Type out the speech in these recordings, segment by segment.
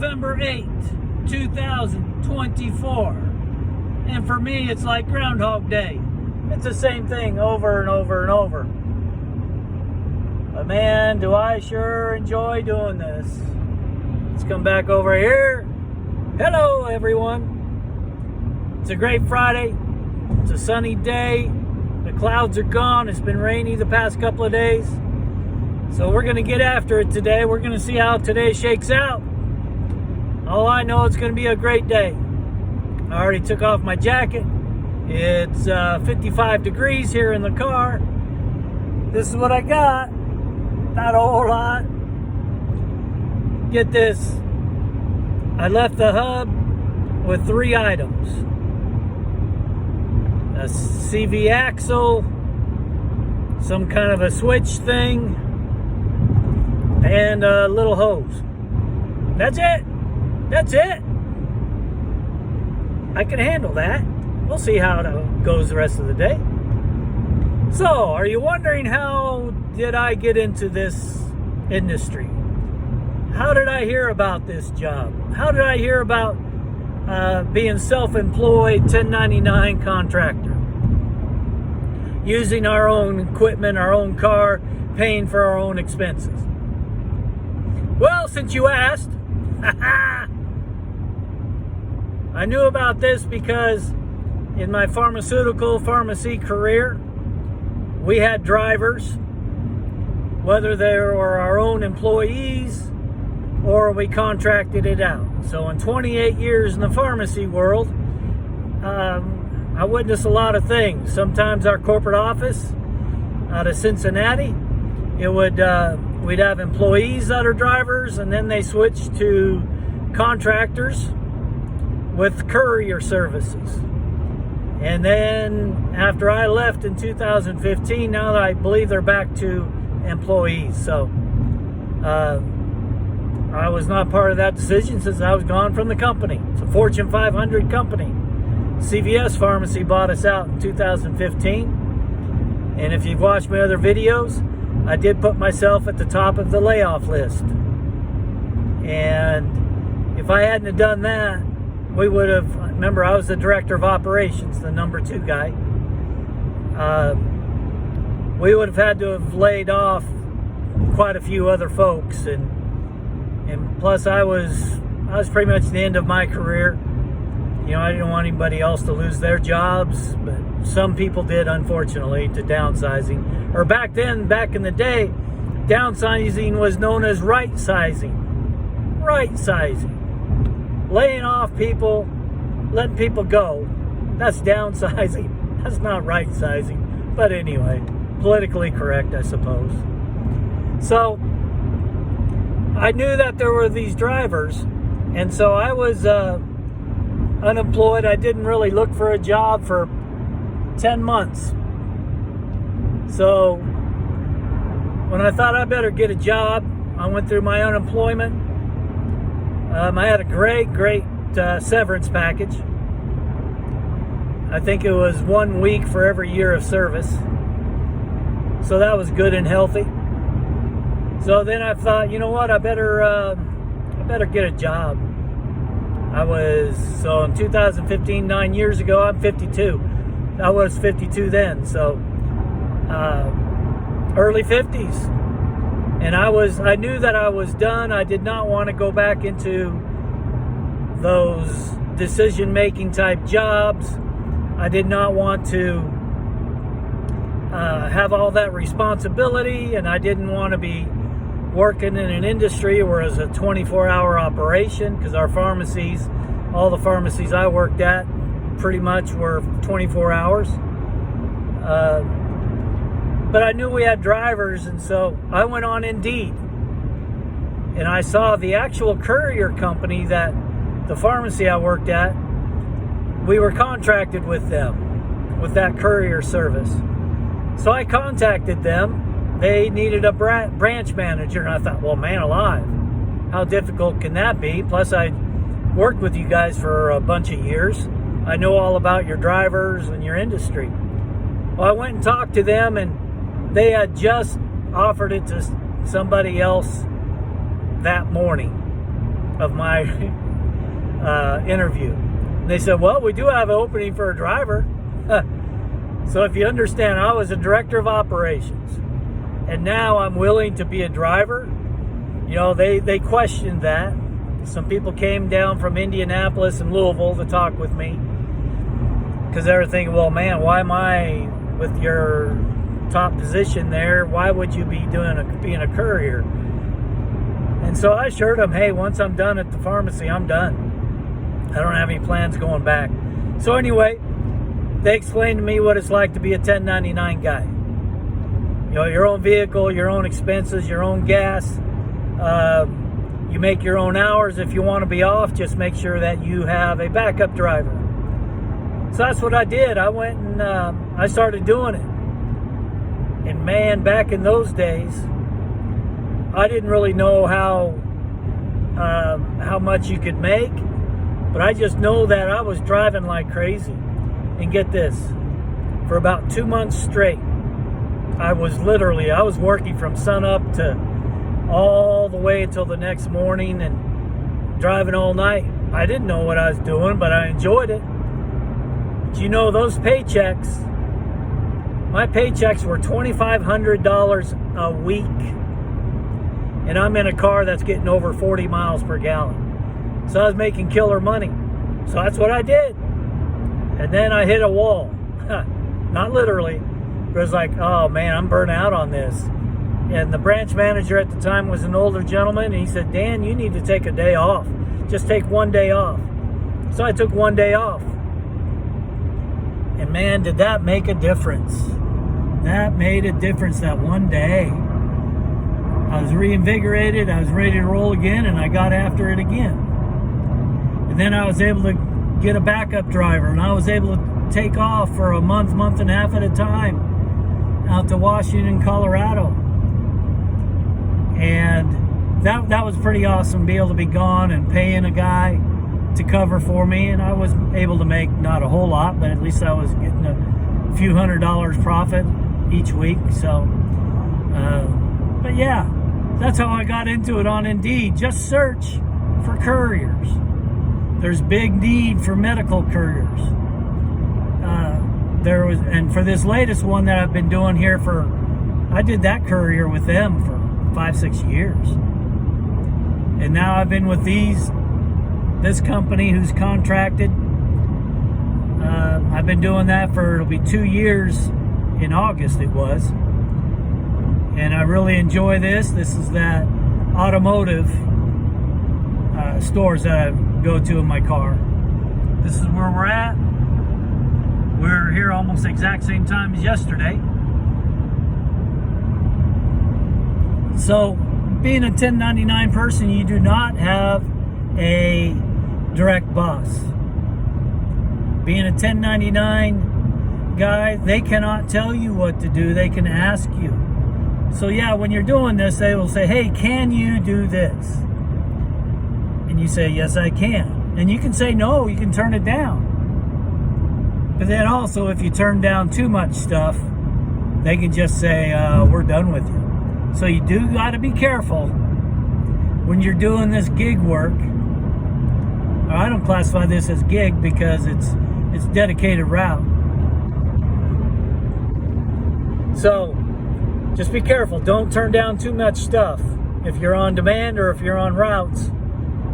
November 8th, 2024. And for me, it's like Groundhog Day. It's the same thing over and over and over. But man, do I sure enjoy doing this. Let's come back over here. Hello, everyone. It's a great Friday. It's a sunny day. The clouds are gone. It's been rainy the past couple of days. So we're going to get after it today. We're going to see how today shakes out. All I know, it's going to be a great day. I already took off my jacket. It's 55 degrees here in the car. This is what I got. Not a whole lot. Get this. I left the hub with 3 items. A CV axle, some kind of a switch thing, and a little hose. That's it. That's it. I can handle that. We'll see how it goes the rest of the day. So, are you wondering how did I get into this industry? How did I hear about this job? How did I hear about being self-employed 1099 contractor? Using our own equipment, our own car, paying for our own expenses. Well, since you asked, I knew about this because in my pharmacy career, we had drivers, whether they were our own employees or we contracted it out. So in 28 years in the pharmacy world, I witnessed a lot of things. Sometimes our corporate office out of Cincinnati, we'd have employees that are drivers, and then they switched to contractors with courier services. And then after I left in 2015, now that I believe they're back to employees. So I was not part of that decision since I was gone from the company. It's a Fortune 500 company. CVS Pharmacy bought us out in 2015. And if you've watched my other videos, I did put myself at the top of the layoff list. And if I hadn't have done that, we would have, remember I was the director of operations, the number 2 guy. We would have had to have laid off quite a few other folks. And plus I was pretty much the end of my career. You know, I didn't want anybody else to lose their jobs, but some people did, unfortunately, to downsizing. Or back then, back in the day, downsizing was known as right sizing. Right sizing. Laying off people, letting people go. That's downsizing. That's not right sizing. But anyway, politically correct, I suppose. So, I knew that there were these drivers, and so I was unemployed. I didn't really look for a job for 10 months. So when I thought I better get a job, I went through my unemployment. I had a great severance package. I think it was 1 week for every year of service. So that was good and healthy. So then I thought, you know what, I better get a job. So in 2015, 9 years ago, I'm 52. I was 52 then, so early 50s. And I knew that I was done. I did not want to go back into those decision-making type jobs. I did not want to have all that responsibility, and I didn't want to be working in an industry where it was a 24-hour operation, because our pharmacies, all the pharmacies I worked at pretty much were 24 hours. But I knew we had drivers, and so I went on Indeed. And I saw the actual courier company that the pharmacy I worked at, we were contracted with them, with that courier service. So I contacted them. They needed a branch manager, and I thought, well, man alive, how difficult can that be? Plus, I worked with you guys for a bunch of years. I know all about your drivers and your industry. Well, I went and talked to them, and they had just offered it to somebody else that morning. of my interview. And they said, well, we do have an opening for a driver. So if you understand, I was a director of operations, and now I'm willing to be a driver. You know, they questioned that. Some people came down from Indianapolis and Louisville to talk with me because they were thinking, well, man, why am I with your top position there? Why would you be being a courier? And so I assured them, hey, once I'm done at the pharmacy, I'm done. I don't have any plans going back. So anyway, they explained to me what it's like to be a 1099 guy. You know, your own vehicle, your own expenses, your own gas. You make your own hours. If you want to be off, just make sure that you have a backup driver. So that's what I did. I went and I started doing it. And man, back in those days, I didn't really know how much you could make, but I just know that I was driving like crazy. And get this, for about 2 months straight, I was working from sunup to all the way until the next morning and driving all night. I didn't know what I was doing, but I enjoyed it. But you know, those paychecks, my paychecks were $2,500 a week. And I'm in a car that's getting over 40 miles per gallon. So I was making killer money. So that's what I did. And then I hit a wall. Not literally, but it was like, oh man, I'm burnt out on this. And the branch manager at the time was an older gentleman, and he said, Dan, you need to take a day off. Just take one day off. So I took one day off. And man, did that make a difference. That made a difference that one day. I was reinvigorated, I was ready to roll again, and I got after it again. And then I was able to get a backup driver, and I was able to take off for a month and a half at a time out to Washington, Colorado. And that was pretty awesome, to be able to be gone and paying a guy to cover for me. And I was able to make not a whole lot, but at least I was getting a few $100 profit each week. So, but yeah, that's how I got into it on Indeed. Just search for couriers. There's big need for medical couriers. And for this latest one that I've been doing here I did that courier with them for 5-6 years. And now I've been with this company who's contracted. I've been doing that it'll be 2 years in August it was. And I really enjoy this. This is that automotive stores that I go to in my car. This is where we're at. We're here almost the exact same time as yesterday. So, being a 1099 person, you do not have a direct boss. Being a 1099 guy, they cannot tell you what to do. They can ask you. So yeah, when you're doing this, they will say, hey, can you do this? And you say, yes, I can. And you can say no, you can turn it down. But then also, if you turn down too much stuff, they can just say, we're done with you. So you do got to be careful when you're doing this gig work. I don't classify this as gig because it's dedicated route. So just be careful. Don't turn down too much stuff. If you're on demand or if you're on routes,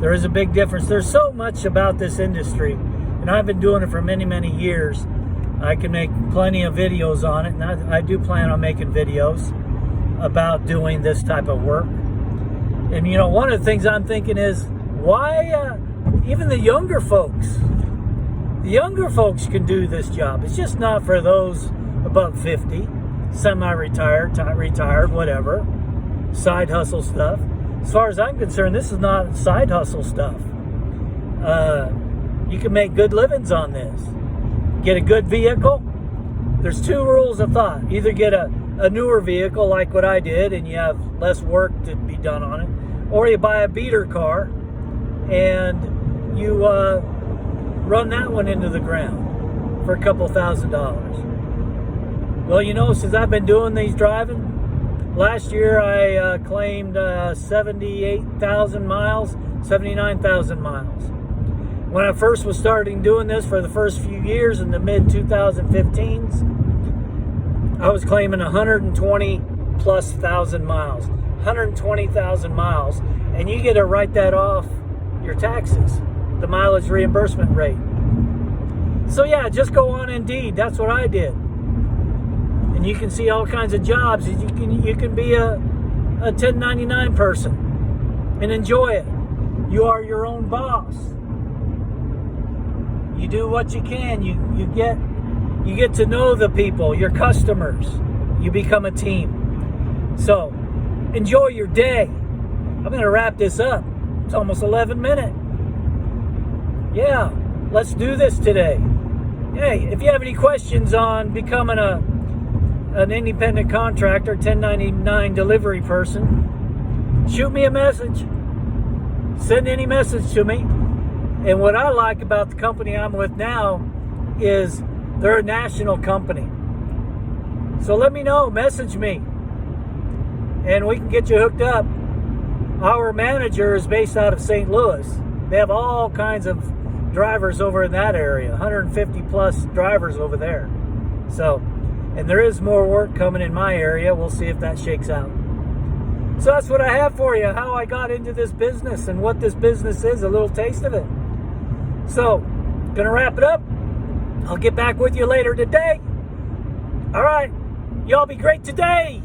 there is a big difference. There's so much about this industry, and I've been doing it for many, many years. I can make plenty of videos on it, and I do plan on making videos about doing this type of work. And you know, one of the things I'm thinking is, why even the younger folks can do this job. It's just not for those above 50, semi-retired, retired, whatever, side hustle stuff. As far as I'm concerned, this is not side hustle stuff. You can make good livings on this. Get a good vehicle. There's two rules of thought. Either get a newer vehicle like what I did and you have less work to be done on it, or you buy a beater car and you run that one into the ground for a couple $1,000s. Well, you know, since I've been doing these driving, last year I claimed 78,000 miles. 79,000 miles. When I first was starting doing this for the first few years in the mid-2015s, I was claiming 120 plus thousand miles. 120,000 miles. And you get to write that off your taxes, the mileage reimbursement rate. So yeah, just go on Indeed. That's what I did. And you can see all kinds of jobs. You can be a 1099 person and enjoy it. You are your own boss. You do what you can. You get to know the people, your customers. You become a team. So enjoy your day. I'm going to wrap this up. It's almost 11 minutes. Yeah, let's do this today. Hey, if you have any questions on becoming an independent contractor, 1099 delivery person, shoot me a message. Send any message to me. And what I like about the company I'm with now is they're a national company. So let me know, message me, and we can get you hooked up. Our manager is based out of St. Louis. They have all kinds of drivers over in that area, 150 plus drivers over there. So, and there is more work coming in my area. We'll see if that shakes out. So that's what I have for you, how I got into this business and what this business is, a little taste of it. So, gonna wrap it up. I'll get back with you later today. All right, y'all be great today.